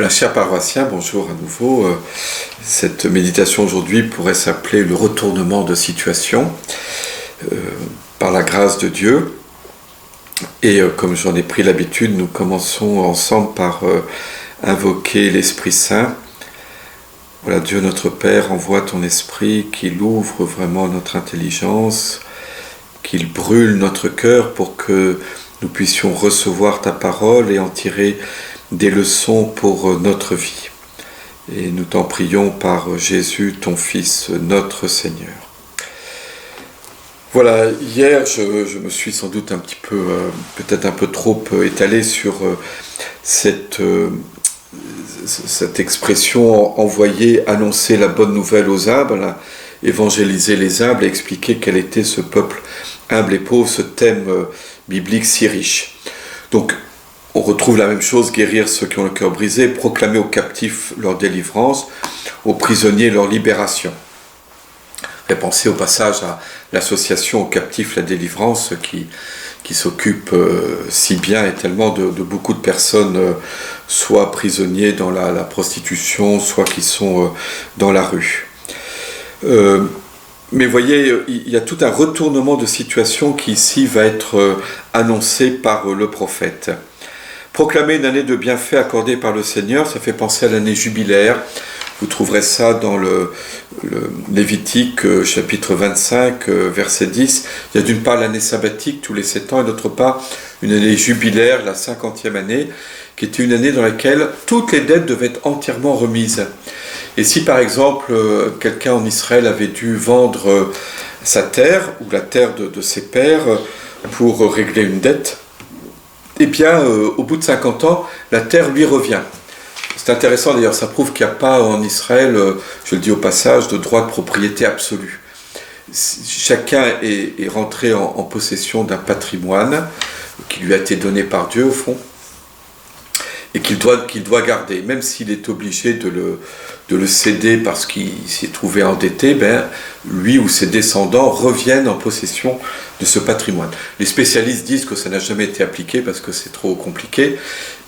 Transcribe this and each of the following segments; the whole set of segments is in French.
Bien, chers paroissiens, bonjour à nouveau. Cette méditation aujourd'hui pourrait s'appeler le retournement de situation par la grâce de Dieu. Et comme j'en ai pris l'habitude, nous commençons ensemble par invoquer l'Esprit Saint. Voilà, Dieu notre Père, envoie ton Esprit, qu'il ouvre vraiment notre intelligence, qu'il brûle notre cœur pour que nous puissions recevoir ta parole et en tirer des leçons pour notre vie. Et nous t'en prions par Jésus, ton Fils, notre Seigneur. Voilà, hier, je me suis sans doute un petit peu, peut-être un peu trop étalé sur cette expression envoyer, annoncer la bonne nouvelle aux humbles, évangéliser les humbles et expliquer quel était ce peuple humble et pauvre, ce thème biblique si riche. Donc, on retrouve la même chose, guérir ceux qui ont le cœur brisé, proclamer aux captifs leur délivrance, aux prisonniers leur libération. Et pensez au passage à l'association aux captifs la délivrance qui s'occupe si bien et tellement de beaucoup de personnes, soit prisonniers dans la prostitution, soit qui sont dans la rue. Mais voyez, il y a tout un retournement de situation qui ici va être annoncé par le prophète. Proclamer une année de bienfaits accordée par le Seigneur, ça fait penser à l'année jubilaire. Vous trouverez ça dans le Lévitique chapitre 25, verset 10. Il y a d'une part l'année sabbatique tous les 7 ans et d'autre part une année jubilaire, la 50e année, qui était une année dans laquelle toutes les dettes devaient être entièrement remises. Et si par exemple quelqu'un en Israël avait dû vendre sa terre ou la terre de ses pères pour régler une dette, eh bien au bout de 50 ans, la terre lui revient. C'est intéressant d'ailleurs, ça prouve qu'il n'y a pas en Israël, je le dis au passage, de droit de propriété absolu. Chacun est rentré en possession d'un patrimoine qui lui a été donné par Dieu au fond, et qu'il doit garder, même s'il est obligé de le céder parce qu'il s'est trouvé endetté, lui ou ses descendants reviennent en possession de ce patrimoine. Les spécialistes disent que ça n'a jamais été appliqué parce que c'est trop compliqué,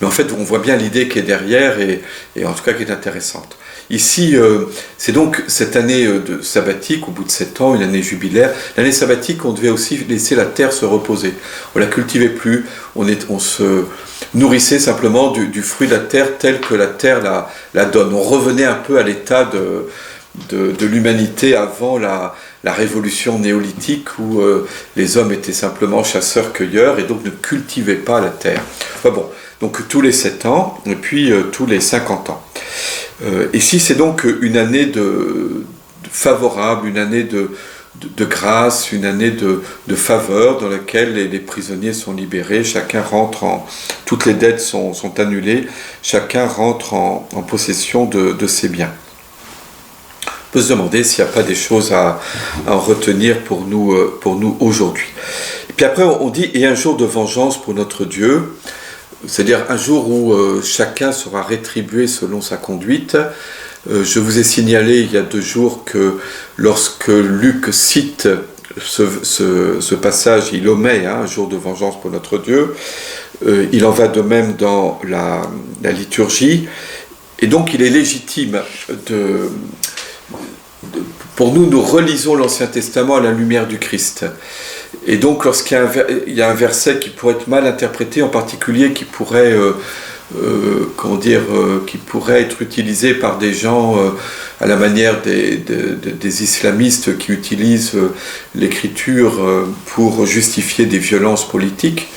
mais en fait on voit bien l'idée qui est derrière et en tout cas qui est intéressante. Ici, c'est donc cette année de sabbatique, au bout de 7 ans, une année jubilaire. L'année sabbatique, on devait aussi laisser la terre se reposer. On ne la cultivait plus, on se nourrissait simplement du fruit de la terre tel que la terre la donne. On revenait un peu à l'état de l'humanité avant la révolution néolithique où les hommes étaient simplement chasseurs-cueilleurs et donc ne cultivaient pas la terre. Enfin bon, donc tous les 7 ans et puis tous les 50 ans. Ici, c'est donc une année favorable, une année de grâce, une année de faveur dans laquelle les prisonniers sont libérés, chacun rentre toutes les dettes sont annulées, chacun rentre en possession de ses biens. On peut se demander s'il n'y a pas des choses à en retenir pour nous aujourd'hui. Et puis après, on dit « et un jour de vengeance pour notre Dieu », c'est-à-dire un jour où chacun sera rétribué selon sa conduite. Je vous ai signalé il y a 2 jours que lorsque Luc cite ce passage, il omet un jour de vengeance pour notre Dieu. Il en va de même dans la liturgie. Et donc il est légitime pour nous relisons l'Ancien Testament à la lumière du Christ. Et donc lorsqu'il y a un verset qui pourrait être mal interprété, en particulier qui pourrait qui pourrait être utilisé par des gens à la manière des islamistes qui utilisent l'écriture pour justifier des violences politiques.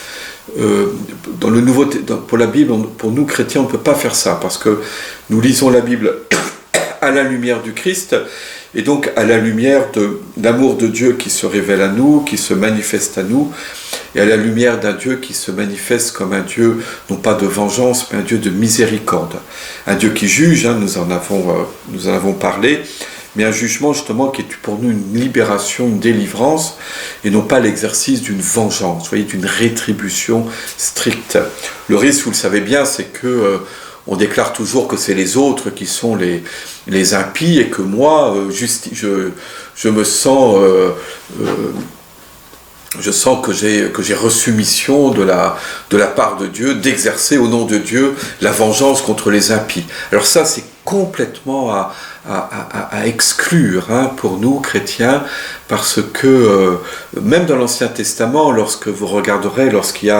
Pour la Bible, pour nous chrétiens, on ne peut pas faire ça parce que nous lisons la Bible à la lumière du Christ et donc à la lumière de l'amour de Dieu qui se révèle à nous, qui se manifeste à nous, et à la lumière d'un Dieu qui se manifeste comme un Dieu, non pas de vengeance, mais un Dieu de miséricorde. Un Dieu qui juge, nous en avons parlé, mais un jugement justement qui est pour nous une libération, une délivrance, et non pas l'exercice d'une vengeance, vous voyez, d'une rétribution stricte. Le risque, vous le savez bien, c'est que on déclare toujours que c'est les autres qui sont les impies et que moi, je me sens je sens que j'ai reçu mission de la part de Dieu, d'exercer au nom de Dieu la vengeance contre les impies. Alors ça, c'est complètement à exclure pour nous, chrétiens, parce que même dans l'Ancien Testament, lorsque vous regarderez, lorsqu'il y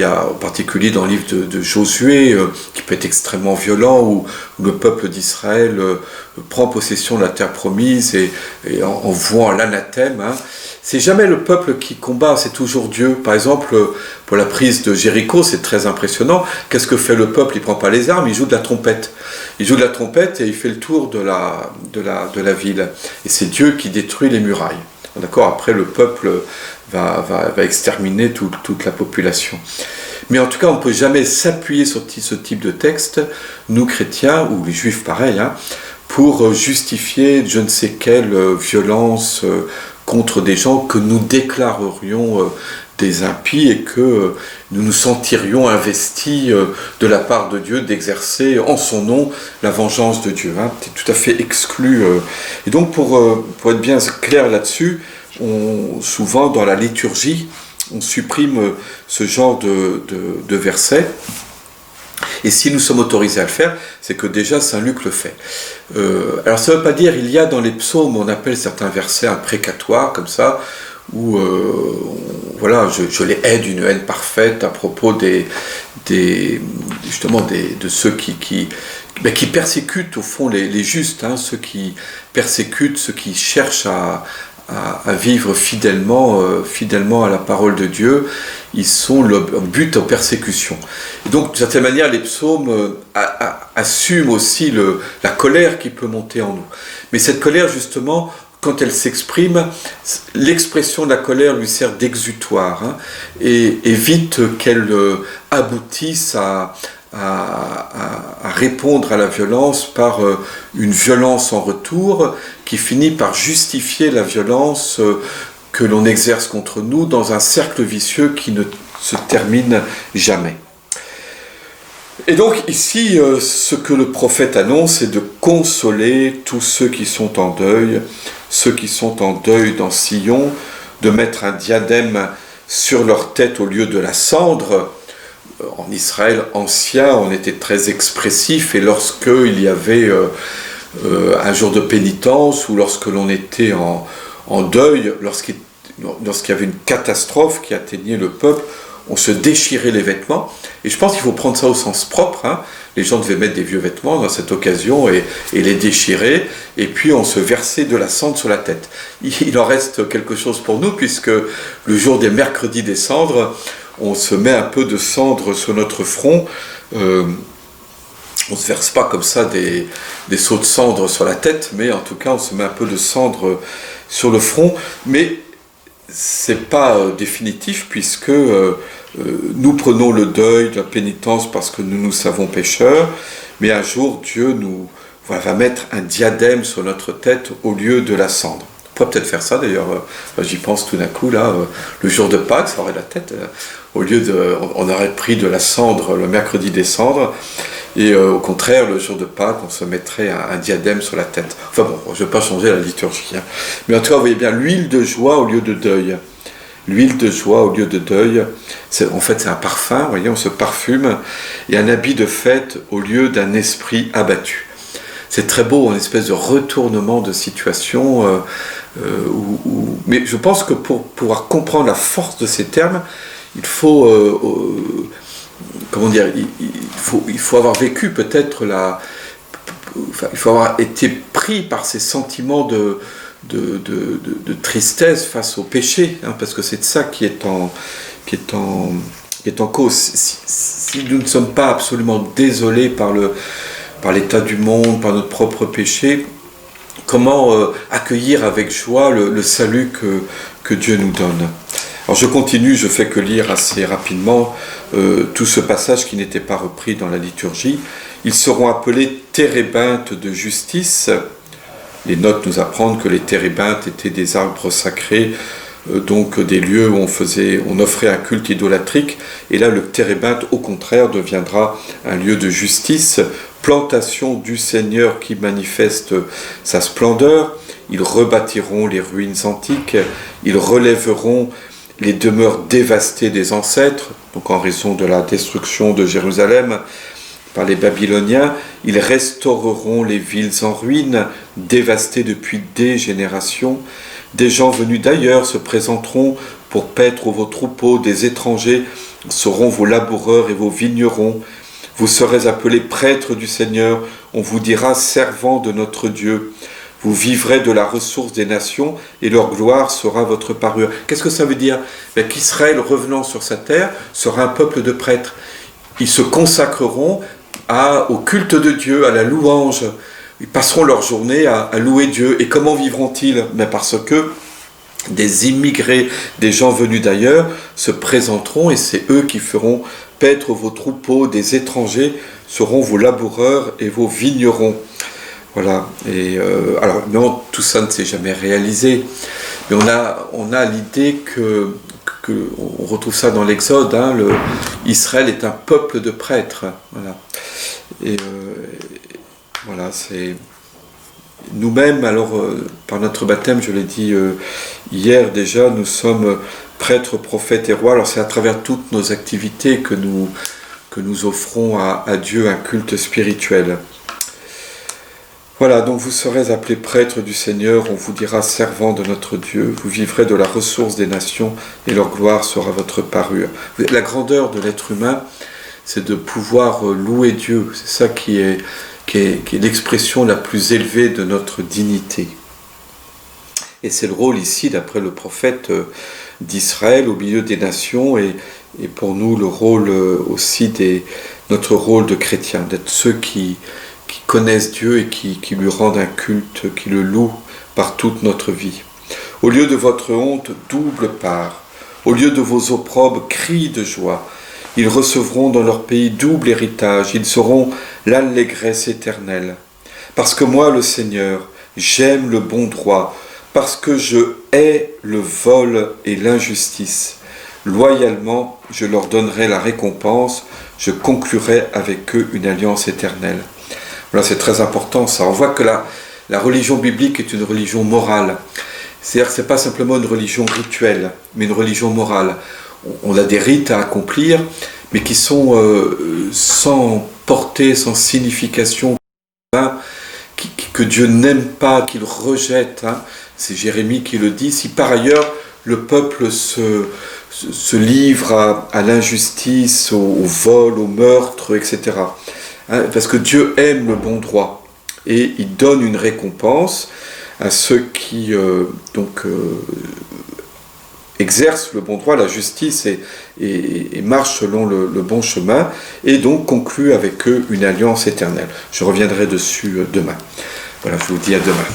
a en particulier dans le livre de Josué, qui peut être extrêmement violent, où le peuple d'Israël prend possession de la terre promise et en vouant l'anathème, c'est jamais le peuple qui combat, c'est toujours Dieu. Par exemple, pour la prise de Jéricho, c'est très impressionnant. Qu'est-ce que fait le peuple? Il ne prend pas les armes, il joue de la trompette. Il joue de la trompette et il fait le tour de la ville. Et c'est Dieu qui détruit les murailles. D'accord? Après, le peuple va exterminer toute la population. Mais en tout cas, on ne peut jamais s'appuyer sur ce type de texte, nous chrétiens, ou les juifs pareil, pour justifier je ne sais quelle violence contre des gens que nous déclarerions des impies et que nous nous sentirions investis de la part de Dieu d'exercer en son nom la vengeance de Dieu. C'est tout à fait exclu. Et donc pour être bien clair là-dessus, souvent dans la liturgie, on supprime ce genre de versets. Et si nous sommes autorisés à le faire, c'est que déjà Saint Luc le fait. Alors ça ne veut pas dire, il y a dans les psaumes, on appelle certains versets imprécatoires, comme ça, où voilà, je les hais d'une haine parfaite à propos de ceux qui persécutent au fond les justes, ceux qui persécutent, ceux qui cherchent à vivre fidèlement à la parole de Dieu. Ils sont le but aux persécutions. Et donc, d'une certaine manière, les psaumes assument aussi la colère qui peut monter en nous. Mais cette colère, justement, quand elle s'exprime, l'expression de la colère lui sert d'exutoire et évite qu'elle aboutisse à répondre à la violence par une violence en retour qui finit par justifier la violence que l'on exerce contre nous dans un cercle vicieux qui ne se termine jamais. Et donc ici, ce que le prophète annonce, c'est de consoler tous ceux qui sont en deuil dans Sion, de mettre un diadème sur leur tête au lieu de la cendre. En Israël ancien, on était très expressif, et lorsqu'il y avait un jour de pénitence, ou lorsque l'on était en deuil, lorsqu'il y avait une catastrophe qui atteignait le peuple, on se déchirait les vêtements. Et je pense qu'il faut prendre ça au sens propre. Les gens devaient mettre des vieux vêtements dans cette occasion et les déchirer, et puis on se versait de la cendre sur la tête. Il en reste quelque chose pour nous, puisque le jour des mercredis des cendres, on se met un peu de cendre sur notre front. On ne se verse pas comme ça des seaux de cendre sur la tête, mais en tout cas on se met un peu de cendre sur le front. Mais c'est pas définitif, puisque nous prenons le deuil, la pénitence, parce que nous nous savons pécheurs, mais un jour Dieu va mettre un diadème sur notre tête au lieu de la cendre. On pourrait peut-être faire ça d'ailleurs, j'y pense tout d'un coup là, le jour de Pâques, ça aurait la tête, on aurait pris de la cendre le mercredi des cendres, et au contraire, le jour de Pâques, on se mettrait un diadème sur la tête. Enfin bon, je ne vais pas changer la liturgie. Mais en tout cas, vous voyez bien, l'huile de joie au lieu de deuil. L'huile de joie au lieu de deuil, c'est un parfum, vous voyez, on se parfume, et un habit de fête au lieu d'un esprit abattu. C'est très beau, une espèce de retournement de situation, mais je pense que pour pouvoir comprendre la force de ces termes, il faut... il faut avoir vécu peut-être il faut avoir été pris par ces sentiments de tristesse face au péché, parce que c'est de ça qui est en cause. Si nous ne sommes pas absolument désolés par l'état du monde, par notre propre péché, comment accueillir avec joie le salut que Dieu nous donne? Alors je continue, je fais que lire assez rapidement tout ce passage qui n'était pas repris dans la liturgie. Ils seront appelés térébinthes de justice. Les notes nous apprennent que les térébinthes étaient des arbres sacrés, donc des lieux où on offrait un culte idolâtrique. Et là, le térébinthe, au contraire, deviendra un lieu de justice plantation du Seigneur qui manifeste sa splendeur. Ils rebâtiront les ruines antiques, ils relèveront les demeures dévastées des ancêtres, donc en raison de la destruction de Jérusalem par les Babyloniens. Ils restaureront les villes en ruine, dévastées depuis des générations. Des gens venus d'ailleurs se présenteront pour paître vos troupeaux, des étrangers seront vos laboureurs et vos vignerons. Vous serez appelés prêtres du Seigneur, on vous dira servants de notre Dieu. Vous vivrez de la ressource des nations et leur gloire sera votre parure. Qu'est-ce que ça veut dire? Qu'Israël, revenant sur sa terre, sera un peuple de prêtres. Ils se consacreront au culte de Dieu, à la louange. Ils passeront leur journée à louer Dieu. Et comment vivront-ils? Parce que des immigrés, des gens venus d'ailleurs, se présenteront et c'est eux qui feront paître vos troupeaux, des étrangers seront vos laboureurs et vos vignerons. Voilà. Et alors non, tout ça ne s'est jamais réalisé, mais on a l'idée on retrouve ça dans l'Exode. Israël est un peuple de prêtres. Voilà. Et voilà, c'est nous-mêmes. Alors par notre baptême, je l'ai dit hier déjà, nous sommes prêtres, prophètes et rois. Alors c'est à travers toutes nos activités que nous offrons à Dieu un culte spirituel. Voilà, donc vous serez appelés prêtres du Seigneur, on vous dira servants de notre Dieu, vous vivrez de la ressource des nations et leur gloire sera votre parure. La grandeur de l'être humain, c'est de pouvoir louer Dieu, c'est ça qui est l'expression la plus élevée de notre dignité. Et c'est le rôle ici, d'après le prophète, d'Israël au milieu des nations, et pour nous le rôle aussi notre rôle de chrétien, d'être ceux qui connaissent Dieu et qui lui rendent un culte, qui le louent par toute notre vie. Au lieu de votre honte, double part. Au lieu de vos opprobres, cris de joie. Ils recevront dans leur pays double héritage. Ils seront l'allégresse éternelle. Parce que moi, le Seigneur, j'aime le bon droit. Parce que je hais le vol et l'injustice. Loyalement, je leur donnerai la récompense. Je conclurai avec eux une alliance éternelle. Voilà, c'est très important ça. On voit que la religion biblique est une religion morale. C'est-à-dire que ce n'est pas simplement une religion rituelle, mais une religion morale. On a des rites à accomplir, mais qui sont sans portée, sans signification, que Dieu n'aime pas, qu'il rejette. C'est Jérémie qui le dit. Si par ailleurs le peuple se livre à l'injustice, au vol, au meurtre, etc., parce que Dieu aime le bon droit et il donne une récompense à ceux qui exercent le bon droit, la justice et marchent selon le bon chemin, et donc conclut avec eux une alliance éternelle. Je reviendrai dessus demain. Voilà, je vous dis à demain.